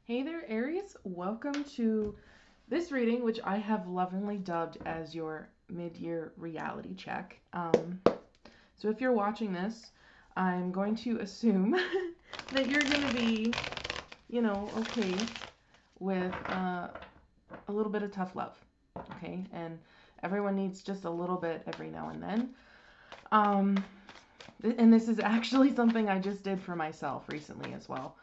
Hey there, Aries. Welcome to this reading, which I have lovingly dubbed as your mid-year reality check. So if you're watching this, I'm going to assume that you're going to be, okay with a little bit of tough love, okay? And everyone needs just a little bit every now and then. And this is actually something I just did for myself recently as well.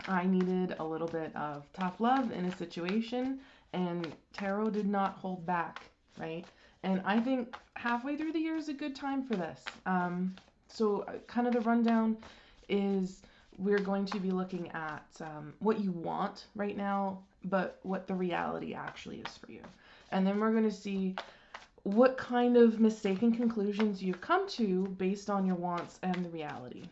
I needed a little bit of tough love in a situation, and tarot did not hold back, right? And I think halfway through the year is a good time for this. So kind of the rundown is we're going to be looking at what you want right now, but what the reality actually is for you. And then we're going to see what kind of mistaken conclusions you've come to based on your wants and the reality.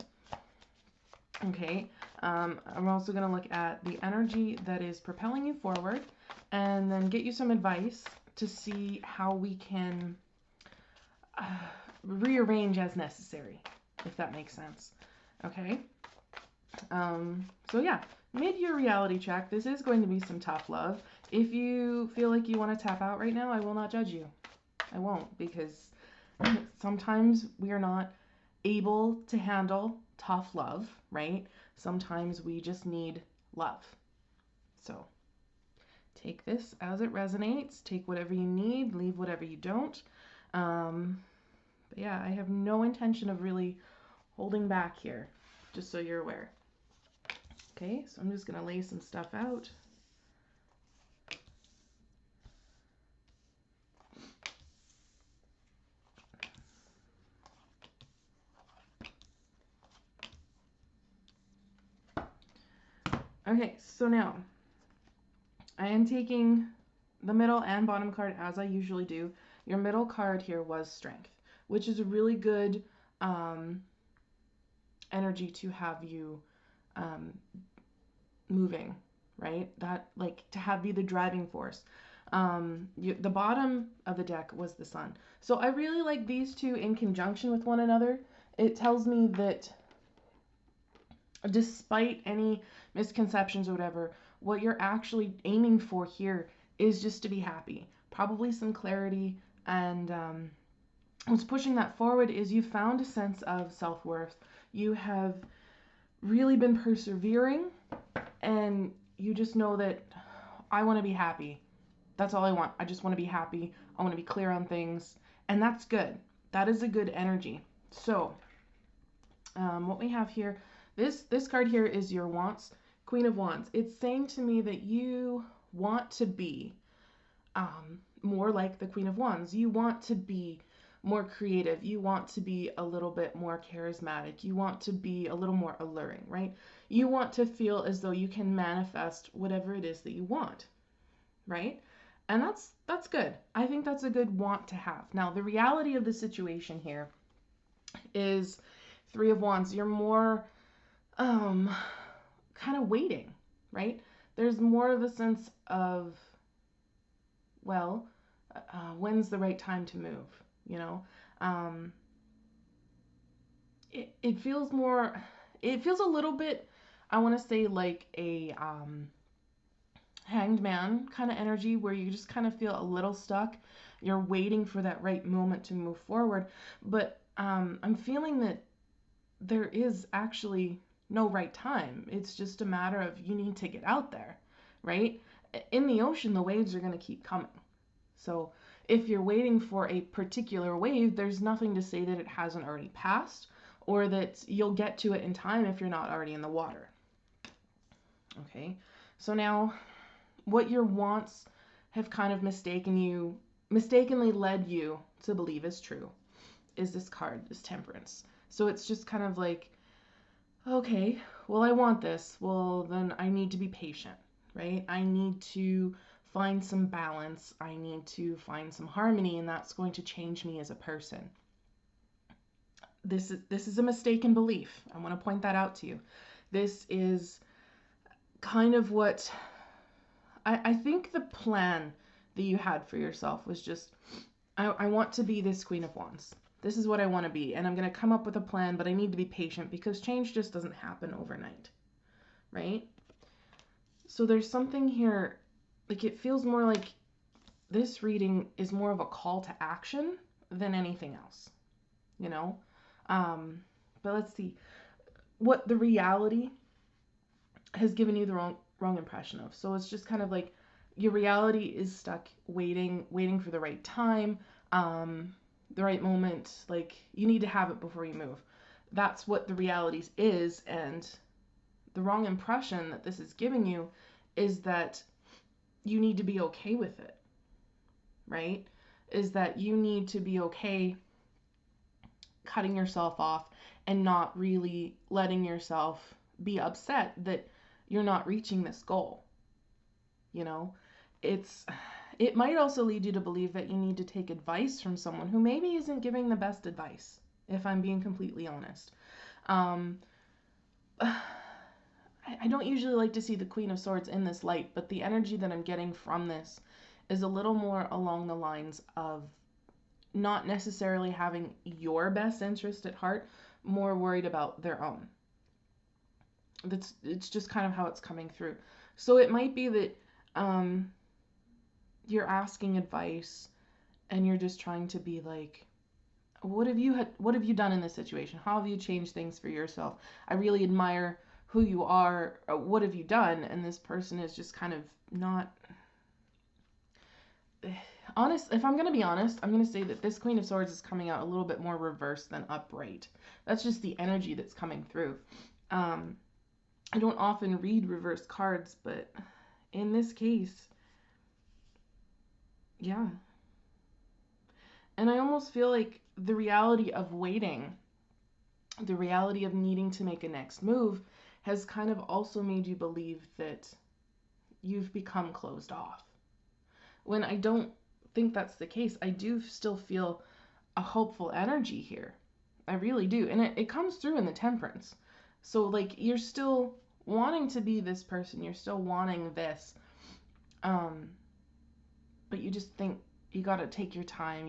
Okay, I'm also going to look at the energy that is propelling you forward and then get you some advice to see how we can rearrange as necessary, if that makes sense. Okay, so yeah, mid-year reality check. This is going to be some tough love. If you feel like you want to tap out right now, I will not judge you. I won't, because sometimes we are not able to handle tough love, right? Sometimes we just need love. So take this as it resonates. Take whatever you need, leave whatever you don't. But yeah, I have no intention of really holding back here, just so you're aware. Okay, so I'm just going to lay some stuff out. Okay, so now I am taking the middle and bottom card as I usually do. Your middle card here was Strength, which is a really good energy to have you moving, right? That, like, to have be the driving force. The bottom of the deck was the Sun. So I really like these two in conjunction with one another. It tells me that despite any misconceptions or whatever, what you're actually aiming for here is just to be happy. Probably some clarity, and what's pushing that forward is you found a sense of self-worth. You have really been persevering, and you just know that I want to be happy. That's all I want. I just want to be happy. I want to be clear on things, and that's good. That is a good energy. So what we have here, this card here is your wants, Queen of Wands. It's saying to me that you want to be more like the Queen of Wands. You want to be more creative. You want to be a little bit more charismatic. You want to be a little more alluring, right? You want to feel as though you can manifest whatever it is that you want, right? And that's good. I think that's a good want to have. Now, the reality of the situation here is Three of Wands. You're more kind of waiting, right? There's more of a sense of, well, when's the right time to move, you know? It feels more, it feels a little bit, I want to say, like a hanged man kind of energy, where you just kind of feel a little stuck. You're waiting for that right moment to move forward. But I'm feeling that there is actually no right time. It's just a matter of you need to get out there, right? In the ocean, the waves are going to keep coming. So if you're waiting for a particular wave, there's nothing to say that it hasn't already passed, or that you'll get to it in time if you're not already in the water. Okay, so now what your wants have kind of mistakenly led you to believe is true is this card, this Temperance. So it's just kind of like, okay, well, I want this. Well, then I need to be patient, right? I need to find some balance. I need to find some harmony, and that's going to change me as a person. This is a mistaken belief. I want to point that out to you. This is kind of what I think the plan that you had for yourself was just, I want to be this Queen of Wands. This is what I want to be, and I'm going to come up with a plan, but I need to be patient because change just doesn't happen overnight, right? So there's something here, like it feels more like this reading is more of a call to action than anything else, you know? Um, but let's see what the reality has given you the wrong impression of. So it's just kind of like your reality is stuck waiting for the right time, the right moment. Like you need to have it before you move. That's what the reality is, and the wrong impression that this is giving you is that you need to be okay with it, right? Is that you need to be okay cutting yourself off and not really letting yourself be upset that you're not reaching this goal. You know, it might also lead you to believe that you need to take advice from someone who maybe isn't giving the best advice, if I'm being completely honest. Um, I don't usually like to see the Queen of Swords in this light, but the energy that I'm getting from this is a little more along the lines of not necessarily having your best interest at heart, more worried about their own. It's just kind of how it's coming through. So it might be that you're asking advice and you're just trying to be like, what have you done in this situation? How have you changed things for yourself? I really admire who you are. What have you done? And this person is just kind of not honest. If I'm going to be honest, I'm going to say that this Queen of Swords is coming out a little bit more reversed than upright. That's just the energy that's coming through. I don't often read reverse cards, but in this case, yeah. And I almost feel like the reality of waiting, the reality of needing to make a next move, has kind of also made you believe that you've become closed off. When I don't think that's the case, I do still feel a hopeful energy here. I really do. And it comes through in the Temperance. So, like, you're still wanting to be this person, you're still wanting this. But you just think you gotta take your time,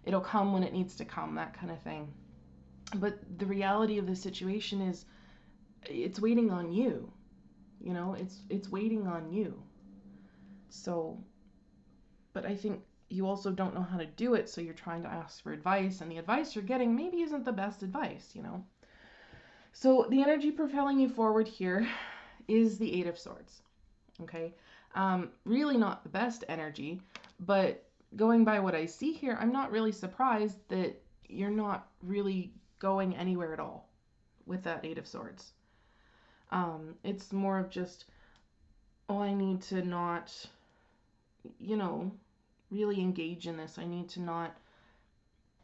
it'll come when it needs to come, that kind of thing. But the reality of the situation is it's waiting on you. You know, it's waiting on you. So, but I think you also don't know how to do it, so you're trying to ask for advice, and the advice you're getting maybe isn't the best advice, you know. So the energy propelling you forward here is the Eight of Swords. Okay, really not the best energy, but going by what I see here, I'm not really surprised that you're not really going anywhere at all with that Eight of Swords. It's more of just, oh, I need to not, you know, really engage in this. I need to not.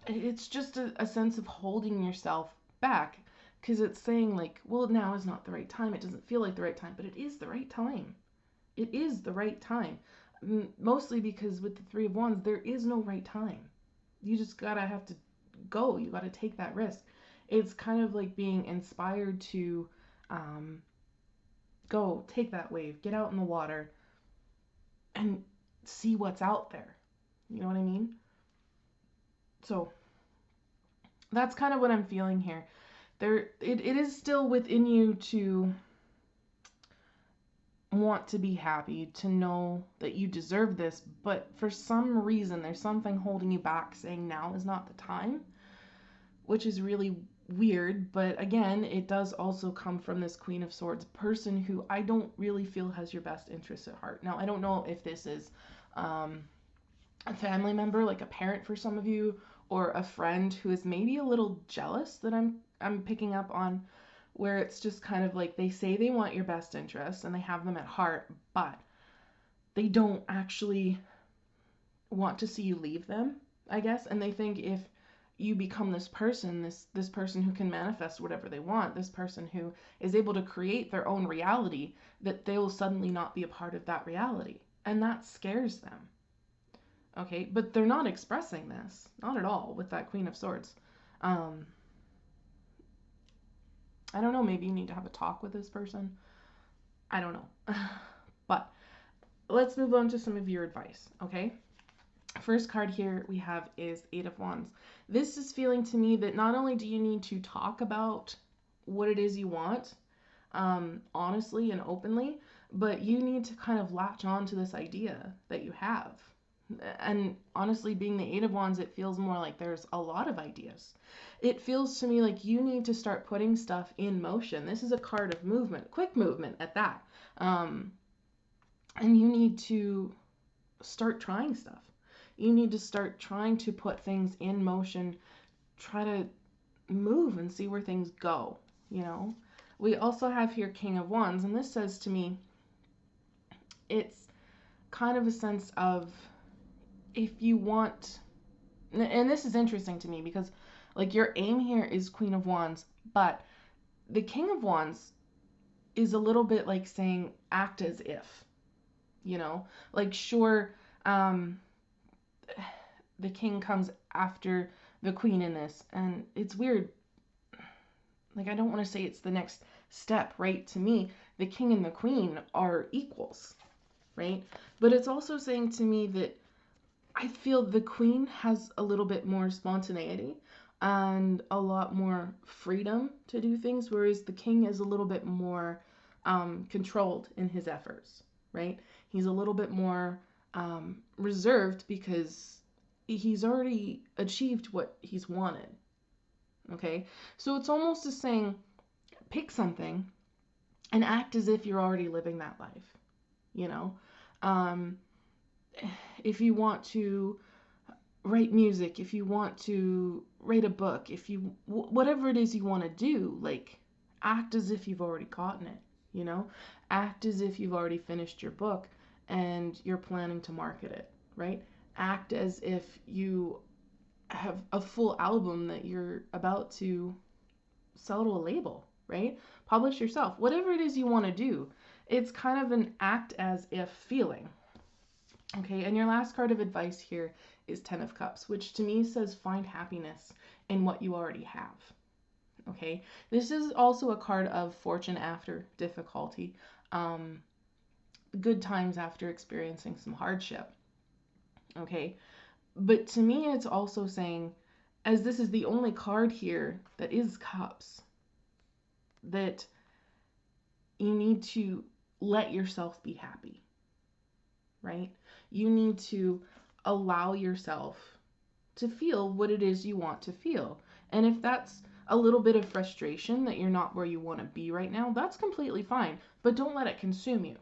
It's just a sense of holding yourself back because it's saying, like, well, now is not the right time. It doesn't feel like the right time, but it is the right time. It is the right time. Mostly because with the Three of Wands, there is no right time. You just have to go. You gotta take that risk. It's kind of like being inspired to go take that wave, get out in the water, and see what's out there. You know what I mean? So that's kind of what I'm feeling here. It is still within you to want to be happy, to know that you deserve this, but for some reason there's something holding you back saying now is not the time, which is really weird. But again, it does also come from this Queen of Swords person who I don't really feel has your best interests at heart. Now, I don't know if this is a family member, like a parent for some of you, or a friend who is maybe a little jealous that I'm picking up on, where it's just kind of like they say they want your best interests and they have them at heart, but they don't actually want to see you leave them, I guess. And they think if you become this person, this person who can manifest whatever they want, this person who is able to create their own reality, that they will suddenly not be a part of that reality. And that scares them. Okay, but they're not expressing this, not at all, with that Queen of Swords. I don't know, maybe you need to have a talk with this person. I don't know. But let's move on to some of your advice, okay? First card here we have is Eight of Wands. This is feeling to me that not only do you need to talk about what it is you want, honestly and openly, but you need to kind of latch on to this idea that you have. And honestly, being the Eight of Wands, it feels more like there's a lot of ideas. It feels to me like you need to start putting stuff in motion. This is a card of movement, quick movement at that. Um, and you need to start trying stuff. You need to start trying to put things in motion, try to move and see where things go, you know? We also have here King of Wands, and this says to me, it's kind of a sense of if you want, and this is interesting to me because like your aim here is Queen of Wands, but the King of Wands is a little bit like saying act as if, you know, like sure, um, the king comes after the queen in this, and it's weird. Like I don't want to say it's the next step, right? To me, the king and the queen are equals, right? But it's also saying to me that I feel the queen has a little bit more spontaneity and a lot more freedom to do things, whereas the king is a little bit more controlled in his efforts, right? He's a little bit more reserved because he's already achieved what he's wanted, okay? So it's almost as saying, pick something and act as if you're already living that life, you know? Um, if you want to write music, if you want to write a book, if you whatever it is you want to do, like act as if you've already gotten it, you know? Act as if you've already finished your book and you're planning to market it, right? Act as if you have a full album that you're about to sell to a label, right? Publish yourself. Whatever it is you want to do, it's kind of an act as if feeling. Okay, and your last card of advice here is Ten of Cups, which to me says find happiness in what you already have. Okay, this is also a card of fortune after difficulty, um, good times after experiencing some hardship. Okay, but to me, it's also saying, as this is the only card here that is cups, that you need to let yourself be happy, right? You need to allow yourself to feel what it is you want to feel. And if that's a little bit of frustration that you're not where you want to be right now, that's completely fine. But don't let it consume you,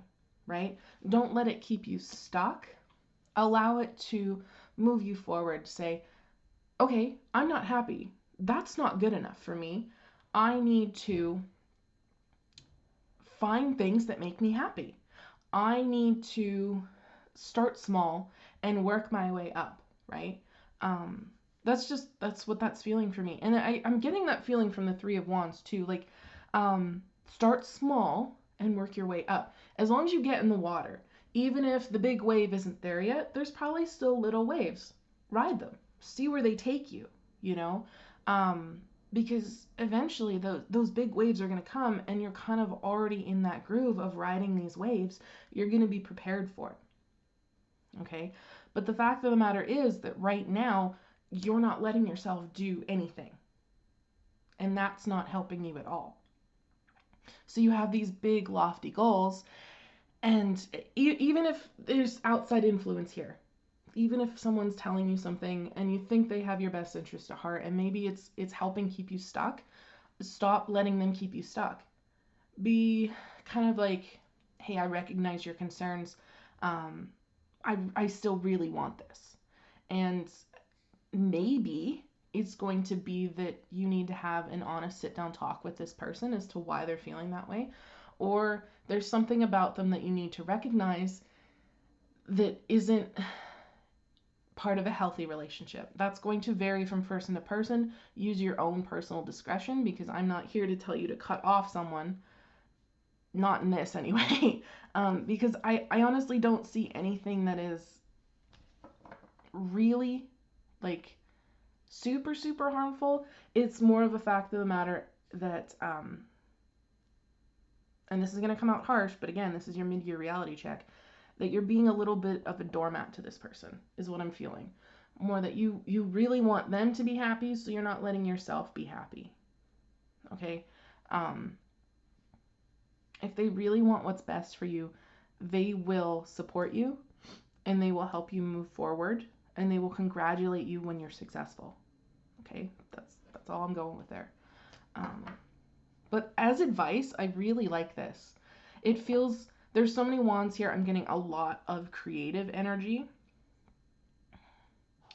right? Don't let it keep you stuck. Allow it to move you forward. Say, okay, I'm not happy. That's not good enough for me. I need to find things that make me happy. I need to start small and work my way up, right? Um, that's what that's feeling for me. And I'm getting that feeling from the Three of Wands too. Like, start small and work your way up. As long as you get in the water, even if the big wave isn't there yet, there's probably still little waves. Ride them. See where they take you, you know? Because eventually those big waves are going to come and you're kind of already in that groove of riding these waves. You're going to be prepared for it. Okay? But the fact of the matter is that right now, you're not letting yourself do anything. And that's not helping you at all. So you have these big, lofty goals. And even if there's outside influence here, even if someone's telling you something and you think they have your best interest at heart and maybe it's helping keep you stuck, stop letting them keep you stuck. Be kind of like, hey, I recognize your concerns. I still really want this. And maybe it's going to be that you need to have an honest sit down talk with this person as to why they're feeling that way. Or there's something about them that you need to recognize that isn't part of a healthy relationship. That's going to vary from person to person. Use your own personal discretion because I'm not here to tell you to cut off someone. Not in this anyway. Because I honestly don't see anything that is really like super, super harmful. It's more of a fact of the matter that, and this is going to come out harsh, but again, this is your mid-year reality check, that you're being a little bit of a doormat to this person, is what I'm feeling. More that you really want them to be happy, so you're not letting yourself be happy. Okay? If they really want what's best for you, they will support you and they will help you move forward and they will congratulate you when you're successful. Okay, that's all I'm going with there. Um, but as advice, I really like this. It feels there's so many wands here. I'm getting a lot of creative energy,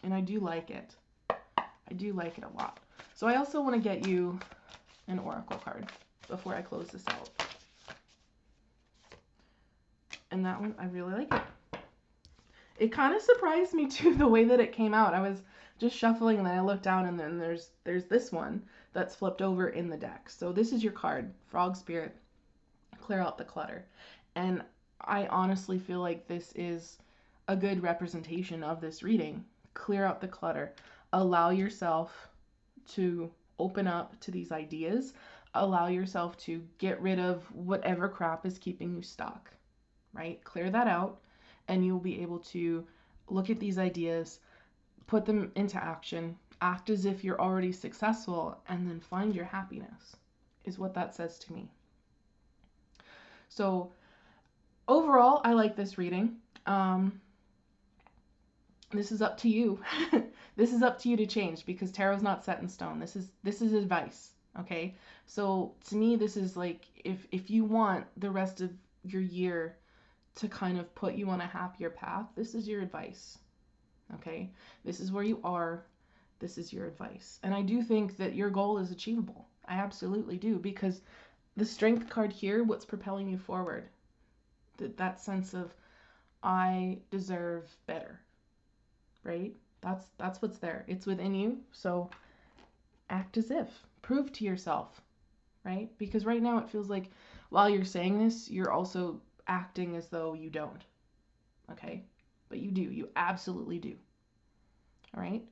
and I do like it. I do like it a lot. So I also want to get you an oracle card before I close this out. And that one, I really like it. It kind of surprised me too, the way that it came out. I was just shuffling and then I looked down and then there's this one that's flipped over in the deck. So this is your card, Frog Spirit, clear out the clutter. And I honestly feel like this is a good representation of this reading. Clear out the clutter. Allow yourself to open up to these ideas. Allow yourself to get rid of whatever crap is keeping you stuck, right? Clear that out and you'll be able to look at these ideas, put them into action, act as if you're already successful, and then find your happiness, is what that says to me. So overall, I like this reading. This is up to you. This is up to you to change because tarot's not set in stone. This is advice, okay? So to me, this is like if you want the rest of your year to kind of put you on a happier path, this is your advice, okay? This is where you are. This is your advice. And I do think that your goal is achievable. I absolutely do, because the Strength card here, what's propelling you forward? That sense of, I deserve better, right? That's what's there. It's within you. So act as if. Prove to yourself, right? Because right now it feels like while you're saying this, you're also acting as though you don't. Okay? But you do. You absolutely do. All right?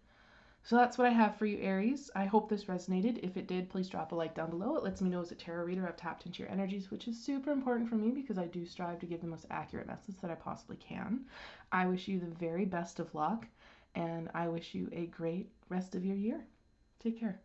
So that's what I have for you, Aries. I hope this resonated. If it did, please drop a like down below. It lets me know as a tarot reader I've tapped into your energies, which is super important for me because I do strive to give the most accurate message that I possibly can. I wish you the very best of luck, and I wish you a great rest of your year. Take care.